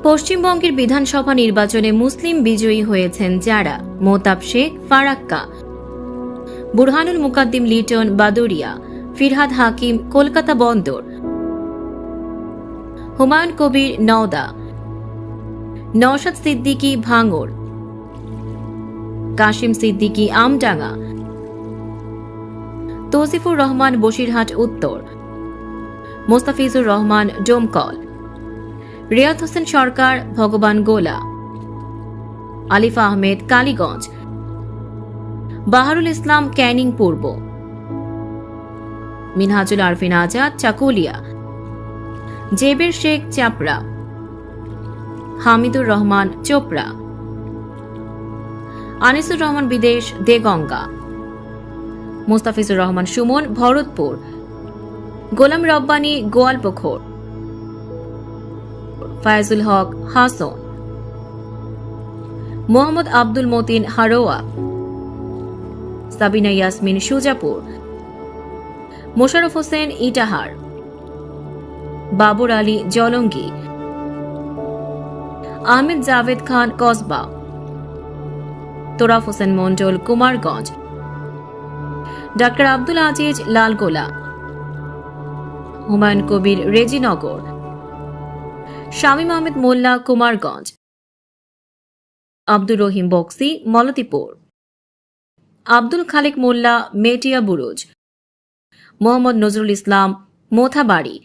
পশ্চিমবঙ্গের বিধানসভা নির্বাচনে মুসলিম বিজয়ী হয়েছেন যারা: মোতাব শেখ, ফারাক্কা, বুরহানুল মুকাদ্দিম লিটন, বাদুরিয়া, ফিরহাদ হাকিম, কলকাতা বন্দর, হুমায়ুন কবির, নওদা, নওশাদ সিদ্দিকী, ভাঙড়, কাশিম সিদ্দিকী, আমডাঙ্গা, তৌসিফুর রহমান, বসিরহাট উত্তর, মোস্তাফিজুর রহমান, ডোমকল, রিয়াদ হোসেন সরকার, ভগবান গোলা, আলিফ আহমেদ, কালীগঞ্জ, বাহারুল ইসলাম, ক্যানিং পূর্ব, মিনহাজুল আরফিন আজাদ, চাকুলিয়া, জেবের শেখ, চাপড়া, হামিদুর রহমান, চোপড়া, আনিসুর রহমান বিদেশ, দেগঙ্গা, মুস্তাফিজুর রহমান সুমন, ভরতপুর, গোলাম রব্বানী, গোয়ালপুখর, ফায়জুল হক, হাসন, মোহাম্মদ আব্দুল মতিন, হারোয়া, সাবিনা ইয়াসমিন, সুজাপুর, মোশাররফ হোসেন, ইটাহার, বাবুর আলী, জলঙ্গি, আহমেদ জাভেদ খান, কসবা, তোরাফ হোসেন মন্ডল, কুমারগঞ্জ, ডাক্তার আব্দুল আজিজ, লালগোলা, হুমায়ুন কবির, রেজিনগর, শামীম আহমেদ মোল্লা, কুমারগঞ্জ, আব্দুর রহিম বক্সি, মলতিপুর, আব্দুল খালেক মোল্লা, মেটিয়া বুরুজ, মোহাম্মদ নজরুল ইসলাম, মোথাবাড়ি,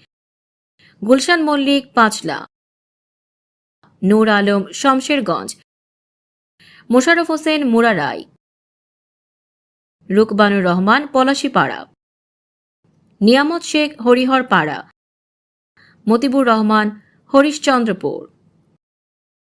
গুলশান মল্লিক, পাঁচলা, নূর আলম, শমশেরগঞ্জ, মোশাররফ হোসেন, মুরারাই, রুকবানুর রহমান, পলাশীপাড়া, নিয়ামত শেখ, হরিহরপাড়া, মতিবুর রহমান, হরিশচন্দ্রপুর।